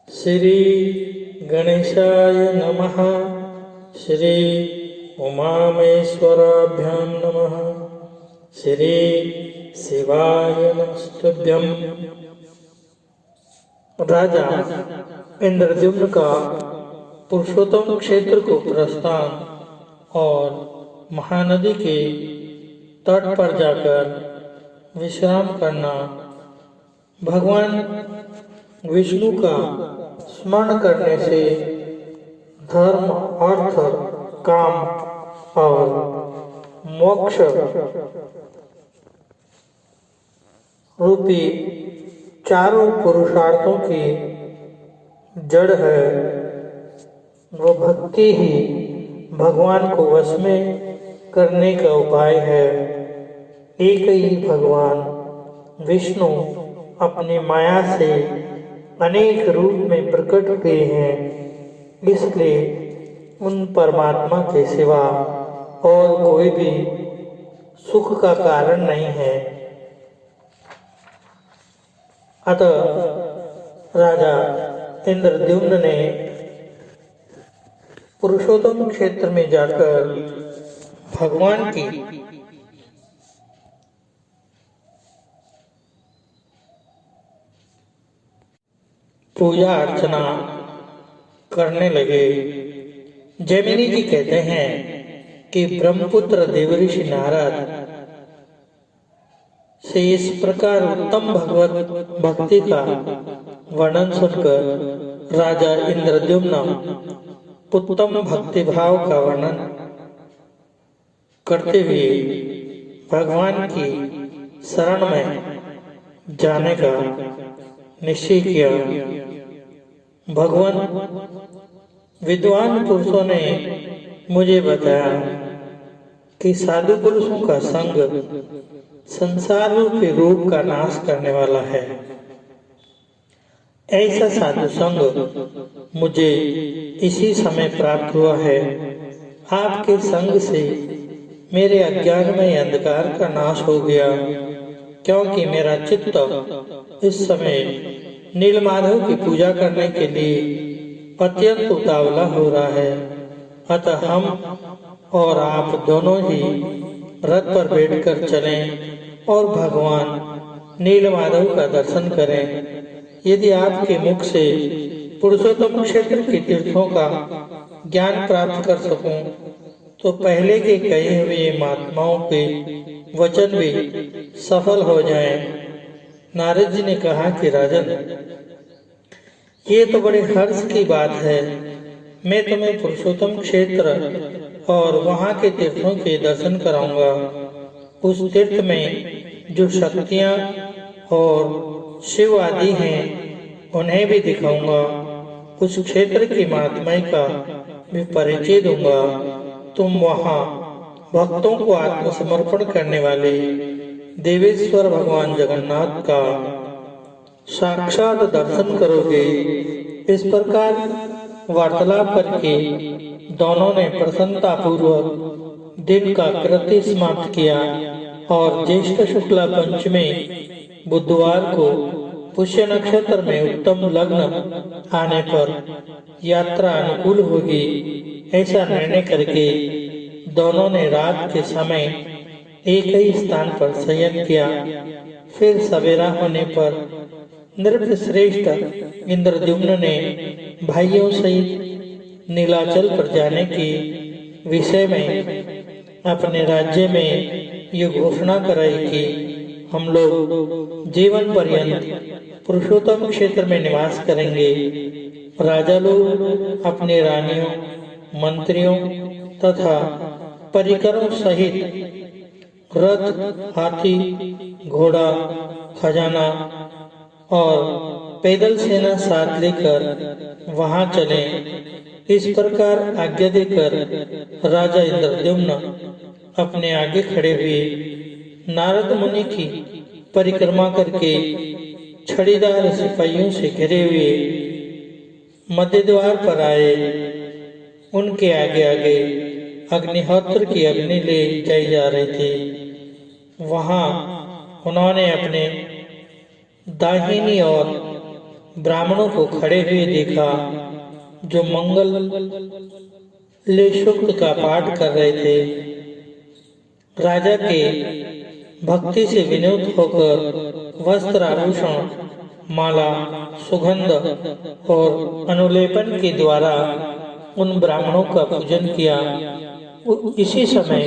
श्री गणेशाय नमः। श्री उमामेश्वराभ्यां नमः। श्री शिवाय नमस्तुभ्यं। राजा इंद्रद्युम्न का पुरुषोत्तम क्षेत्र को प्रस्थान और महानदी के तट पर जाकर विश्राम करना, भगवान विष्णु का स्मरण करने से धर्म, अर्थ, काम और मोक्ष रूपी चारों पुरुषार्थों की जड़ है। वो भक्ति ही भगवान को वश में करने का उपाय है। एक ही भगवान विष्णु अपनी माया से अनेक रूप में प्रकट हुए हैं, इसलिए उन परमात्मा के सिवा और कोई भी सुख का कारण नहीं है। अतः राजा इंद्रद्युम्न ने पुरुषोत्तम क्षेत्र में जाकर भगवान की पूजा अर्चना करने लगे। जैमिनी जी कहते हैं कि ब्रह्मपुत्र देवऋषि नारद से इस प्रकार उत्तम भगवत भक्ति का वर्णन सुनकर राजा इंद्रद्युम्न उत्तम भक्ति भाव का वर्णन करते हुए भगवान की शरण में जाने का निश्चय किया। भगवान विद्वान पुरुषों ने मुझे बताया कि साधु पुरुषों का संग संसार रूपी रोग का नाश करने वाला है। ऐसा साधु संग मुझे इसी समय प्राप्त हुआ है। आपके संग से मेरे अज्ञानमय अंधकार का नाश हो गया, क्योंकि मेरा चित्त इस समय नीलमाधव की पूजा करने के लिए अत्यंत उतावला हो रहा है। अतः हम और आप दोनों ही रथ पर बैठकर चलें और भगवान नीलमाधव का दर्शन करें। यदि आपके मुख से पुरुषोत्तम क्षेत्र के तीर्थों का ज्ञान प्राप्त कर सकूं, तो पहले के कहे हुए महात्माओं के वचन भी सफल हो जाएं। नारद जी ने कहा कि राजन, ये तो बड़े हर्ष की बात है। मैं तुम्हें पुरुषोत्तम क्षेत्र और वहाँ के तीर्थों के दर्शन कराऊंगा। उस तीर्थ में जो शक्तियाँ और शिव आदि हैं, उन्हें भी दिखाऊंगा। उस क्षेत्र की महात्मा का भी परिचय दूंगा। तुम वहाँ भक्तों को आत्मसमर्पण करने वाले देवेश्वर भगवान जगन्नाथ का साक्षात दर्शन करोगे। इस प्रकार वार्तालाप करके दोनों ने प्रसन्नता पूर्वक दिन का कृत्य समाप्त किया और ज्येष्ठ शुक्ला पंचमी बुधवार को पुष्य नक्षत्र में उत्तम लग्न आने पर यात्रा अनुकूल होगी, ऐसा निर्णय करके दोनों ने रात के समय एक ही स्थान पर शयन किया। फिर सवेरा होने पर नृप श्रेष्ठ इंद्रद्युम्न ने भाइयों सहित नीलाचल पर जाने के विषय में अपने राज्य में ये घोषणा कराई कि हम लोग जीवन पर्यंत पुरुषोत्तम क्षेत्र में निवास करेंगे। राजा लोग अपने रानियों, मंत्रियों तथा परिकरों सहित रथ, हाथी, घोड़ा, खजाना और पैदल सेना साथ लेकर वहां चले। इस प्रकार आज्ञा देकर राजा इंद्रद्युम्न अपने आगे खड़े हुए नारद मुनि की परिक्रमा करके छड़ीदार सिपाहियों से घिरे हुए मध्य द्वार पर आए। उनके आगे आगे अग्निहोत्र की अग्नि ले जाई जा रही थी। वहां उन्होंने अपने दाहिनी और ब्राह्मणों को खड़े हुए देखा जो मंगल ले सूक्त का पाठ कर रहे थे। राजा के भक्ति से विनोद होकर वस्त्र आभूषण, माला, सुगंध और अनुलेपन के द्वारा उन ब्राह्मणों का पूजन किया। इसी समय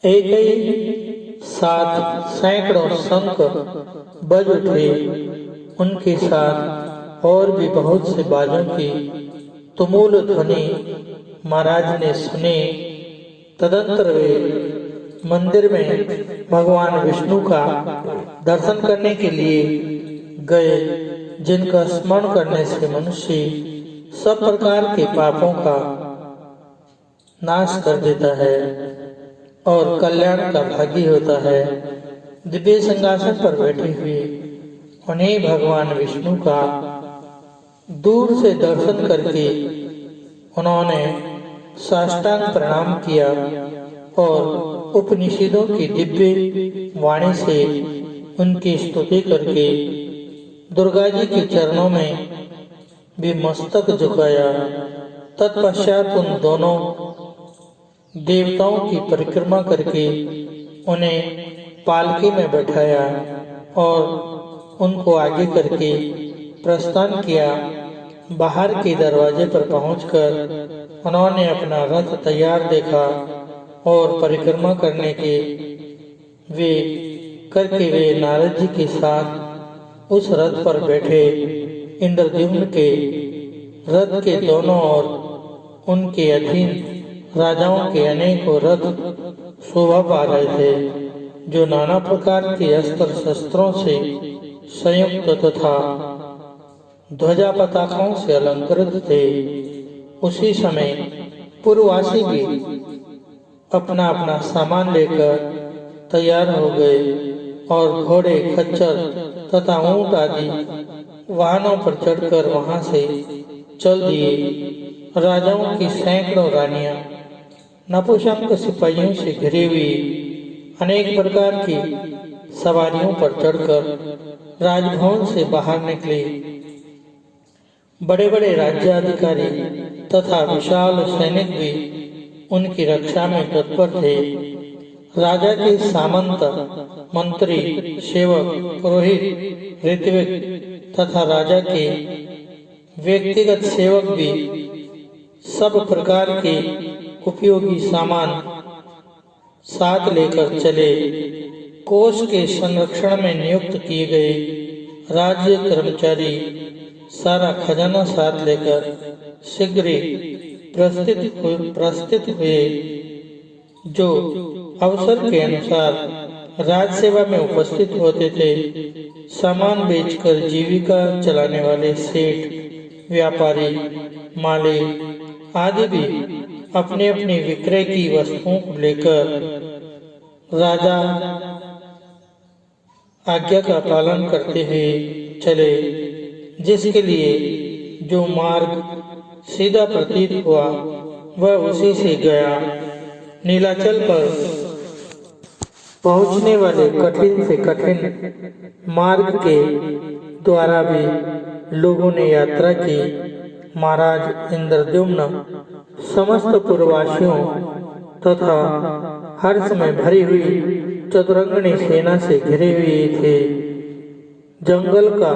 एक ही साथ सैकड़ों शंख बज उठे। उनके साथ और भी बहुत से बाजों की तुमुल ध्वनि महाराज ने सुने। तदंतर वे मंदिर में भगवान विष्णु का दर्शन करने के लिए गए, जिनका स्मरण करने से मनुष्य सब प्रकार के पापों का नाश कर देता है और कल्याण का भागी होता है। दिव्य सिंहासन पर बैठे हुए उन्हें भगवान विष्णु का दूर से दर्शन करके उन्होंने साष्टांग प्रणाम किया और उपनिषदों की दिव्य वाणी से उनकी स्तुति करके दुर्गा जी के चरणों में भी मस्तक झुकाया। तत्पश्चात उन दोनों देवताओं की परिक्रमा करके उन्हें पालकी में बैठाया और उनको आगे करके प्रस्थान किया। बाहर के दरवाजे पर पहुंचकर उन्होंने अपना रथ तैयार देखा और परिक्रमा करने के वे नारद जी के साथ उस रथ पर बैठे। इंद्रद्युम्न के रथ के दोनों ओर उनके अधीन राजाओं के अनेकों रथ शोभा पा रहे थे, जो नाना प्रकार के अस्त्र शस्त्रों से संयुक्त तथा ध्वजा पताकों से अलंकृत थे। उसी समय पूर्ववासी भी अपना अपना सामान लेकर तैयार हो गए और घोड़े, खच्चर तथा ऊंट आदि वाहनों पर चढ़कर वहां से चल दिए। राजाओं की सैकड़ों रानियां नपुंसक सिपाहियों से घिरी हुई अनेक प्रकार की सवारियों पर चढ़कर राजभवन से बाहर निकले। बड़े बड़े राज्याधिकारी तथा विशाल सैनिक भी उनकी रक्षा में तत्पर थे। राजा के सामंत, मंत्री, सेवक, पुरोहित, ऋत्विक तथा राजा के व्यक्तिगत सेवक भी सब प्रकार के उपयोगी सामान साथ लेकर चले। कोष के संरक्षण में नियुक्त किए गए राज्य कर्मचारी सारा खजाना साथ लेकर शीघ्र प्रस्थित हुए, जो अवसर के अनुसार राज सेवा में उपस्थित होते थे। सामान बेचकर जीविका चलाने वाले सेठ, व्यापारी, माली आदि भी अपने अपने विक्रय की वस्तुओं को लेकर राजा आज्ञा का पालन करते हुए चले, जिसके लिए जो मार्ग सीधा प्रतीत हुआ वह उसी से गया। नीलाचल पर पहुंचने वाले कठिन से कठिन मार्ग के द्वारा भी लोगों ने यात्रा की। महाराज इंद्रद्युम्न समस्त पूर्ववासियों तथा हर समय भरी हुई चतुरंगनी सेना से घिरे हुए थे। जंगल का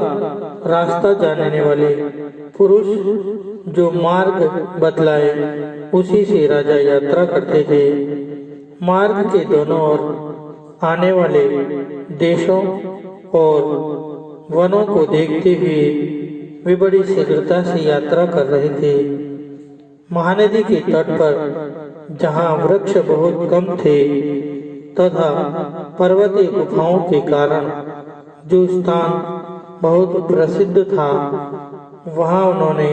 रास्ता जानने वाले पुरुष जो मार्ग बतलाए उसी से राजा यात्रा करते थे। मार्ग के दोनों ओर आने वाले देशों और वनों को देखते हुए वे बड़ी शीघ्रता से यात्रा कर रहे थे। महानदी के तट पर जहाँ वृक्ष बहुत कम थे तथा पर्वतीय गुफाओं के कारण जो स्थान बहुत प्रसिद्ध था, वहाँ उन्होंने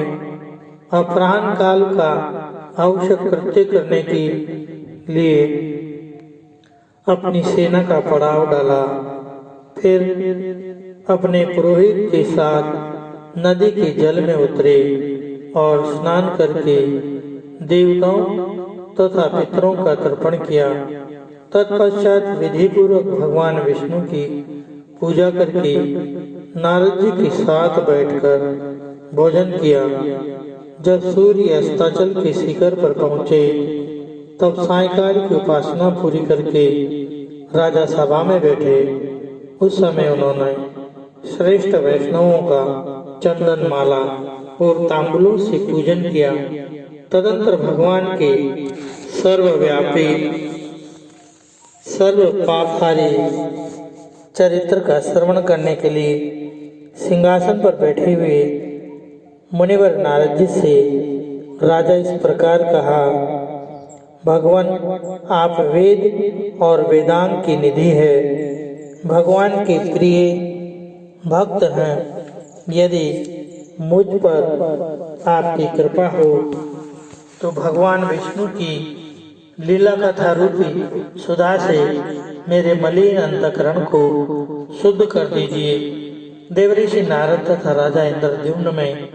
अपराह्न काल का आवश्यक कृत्य करने के लिए अपनी सेना का पड़ाव डाला। फिर अपने पुरोहित के साथ नदी के जल में उतरे और स्नान करके देवताओं तथा पितरों का तर्पण किया। तत्पश्चात विधि पूर्वक भगवान विष्णु की पूजा करके नारद जी के साथ बैठकर भोजन किया। जब सूर्य अस्ताचल के शिखर पर पहुंचे तब सायंकाल की उपासना पूरी करके राजा सभा में बैठे। उस समय उन्होंने श्रेष्ठ वैष्णवों का चंदन माला और तांबुलों से पूजन किया। तदंतर भगवान के सर्वव्यापी सर्व पापहारी चरित्र का श्रवण करने के लिए सिंहासन पर बैठे हुए मुनिवर नारद जी से राजा इस प्रकार कहा, भगवान आप वेद और वेदांग की निधि है, भगवान के प्रिय भक्त हैं। यदि मुझ पर आपकी कृपा हो तो भगवान विष्णु की लीला कथा रूपी सुधा से मेरे मलिन अंतकरण को शुद्ध कर दीजिए। देवऋषि नारद तथा राजा इंद्रद्युम्न में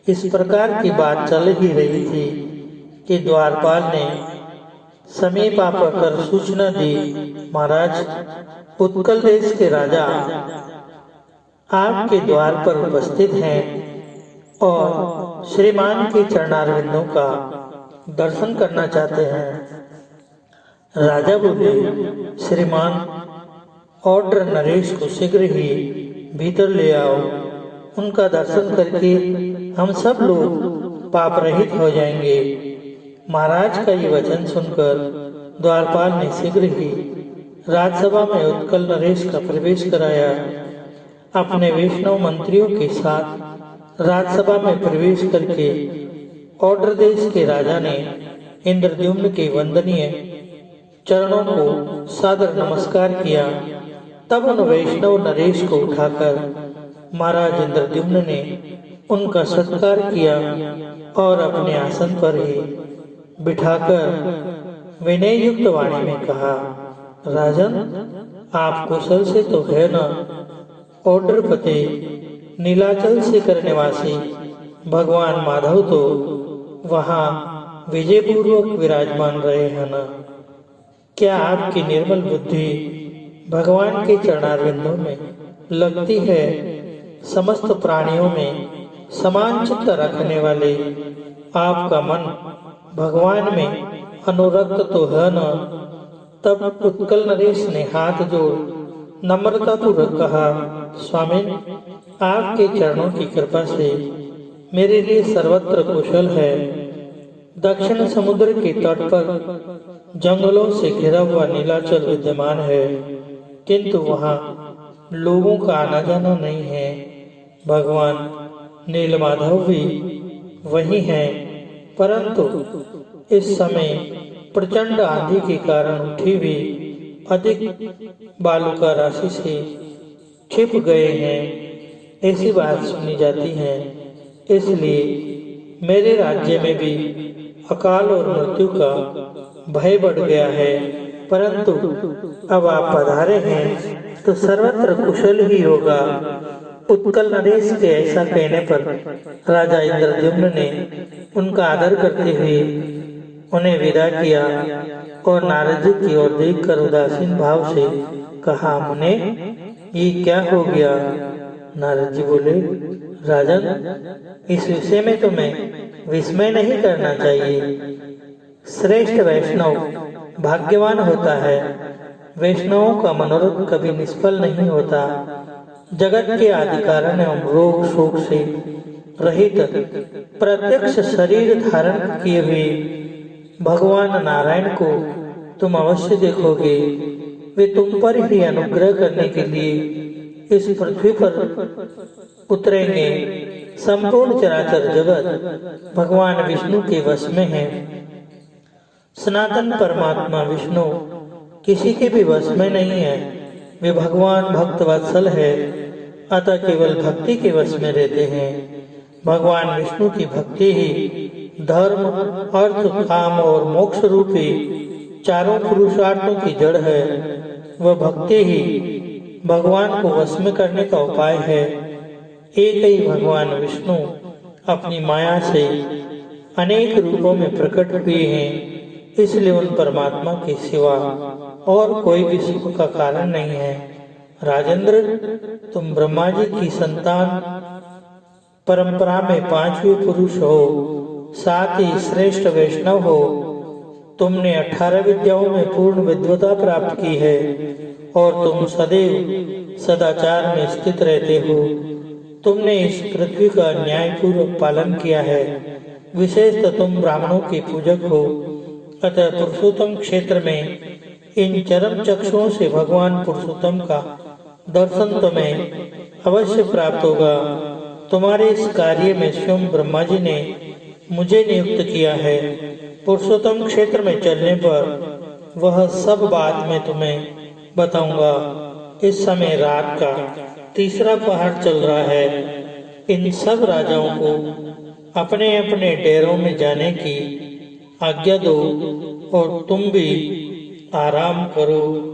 इस प्रकार की बात चल ही रही थी कि द्वारपाल ने समीप आकर सूचना दी, महाराज उत्कल देश के राजा आपके द्वार पर उपस्थित हैं और श्रीमान के चरणारविंदों का दर्शन करना चाहते हैं। राजा बोले, श्रीमान ऑर्डर नरेश को शीघ्र ही भीतर ले आओ। उनका दर्शन करके हम सब लोग पाप रहित हो जाएंगे। महाराज का ये वचन सुनकर द्वारपाल ने शीघ्र ही राजसभा में उत्कल नरेश का प्रवेश कराया। अपने वैष्णव मंत्रियों के साथ राजसभा में प्रवेश करके ऑर्डर देश के राजा ने इंद्रद्युम्न के वंदनीय चरणों को सादर नमस्कार किया। तब उन वैष्णव नरेश को उठाकर महाराज इंद्रद्युम्न ने उनका सत्कार किया और अपने आसन पर ही बिठाकर विनय युक्त वाणी में कहा, राजन आप कुशल से तो है ना। ऑर्डर पते नीलाचल शिखर निवासी भगवान माधव तो वहाँ विजय पूर्वक विराजमान रहे हैं ना। क्या आपकी निर्मल बुद्धि भगवान के चरणारविंदों में लगती है? समस्त प्राणियों में समान चित्त रखने वाले आपका मन भगवान में अनुरक्त तो है न। तब उत्कल नरेश ने हाथ जोड़ नम्रता पूर्वक कहा, स्वामी आपके चरणों की कृपा से मेरे लिए सर्वत्र कुशल है। दक्षिण समुद्र के तट पर जंगलों से घिरा हुआ नीलाचल विद्यमान है, किंतु वहाँ लोगों का आना जाना नहीं है। भगवान नीलमाधव भी वही हैं, परंतु इस समय प्रचंड आंधी के कारण उठी हुई अधिक बालुका राशि से छिप गए हैं, ऐसी बात सुनी जाती है। इसलिए मेरे राज्य में भी अकाल और मृत्यु का भय बढ़ गया है, परंतु अब आप पधारे हैं तो सर्वत्र कुशल ही होगा। उत्कल नरेश के ऐसा कहने पर राजा इंद्रद्युम्न ने उनका आदर करते हुए उन्हें विदा किया और नारद जी की ओर देखकर उदासीन भाव से कहा, मुने ये क्या हो गया? नारद जी बोले, राजन इस विषय में तुम्हें विस्मय नहीं करना चाहिए। श्रेष्ठ वैष्णव भाग्यवान होता है। वैष्णवों का मनोरथ कभी निष्फल नहीं होता। जगत के आदि कारण एवं रोग शोक से रहित प्रत्यक्ष शरीर धारण किए हुए भगवान नारायण को तुम अवश्य देखोगे। वे तुम पर ही अनुग्रह करने के लिए इस पृथ्वी पर उतरेंगे। संपूर्ण चराचर जगत भगवान विष्णु के वश में है। सनातन परमात्मा विष्णु किसी के भी वश में नहीं है। वे भगवान भक्त वत्सल है, अतः केवल भक्ति के वश में रहते हैं। भगवान विष्णु की भक्ति ही धर्म, अर्थ, काम और मोक्ष रूपी चारों पुरुषार्थों की जड़ है। वह भक्ति ही भगवान को वश में करने का उपाय है। एक ही भगवान विष्णु अपनी माया से अनेक रूपों में प्रकट हुए हैं, इसलिए उन परमात्मा के सिवा और कोई भी सुख का कारण नहीं है। राजेंद्र, तुम ब्रह्मा जी की संतान परंपरा में पांचवें पुरुष हो, साथ ही श्रेष्ठ वैष्णव हो। तुमने 18 विद्याओं में पूर्ण विद्वता प्राप्त की है और तुम सदैव सदाचार में स्थित रहते हो। तुमने इस पृथ्वी का न्यायपूर्वक पालन किया है। विशेषतः तुम ब्राह्मणों के पूजक हो, अतः पुरुषोत्तम क्षेत्र में इन चरम चक्षुओं से भगवान पुरुषोत्तम का दर्शन तुम्हें अवश्य प्राप्त होगा। तुम्हारे इस कार्य में स्वयं ब्रह्मा जी ने मुझे नियुक्त किया है। पुरुषोत्तम क्षेत्र में चलने पर वह सब बात मैं तुम्हें बताऊंगा। इस समय रात का तीसरा पहर चल रहा है। इन सब राजाओं को अपने अपने डेरों में जाने की आज्ञा दो और तुम भी आराम करो।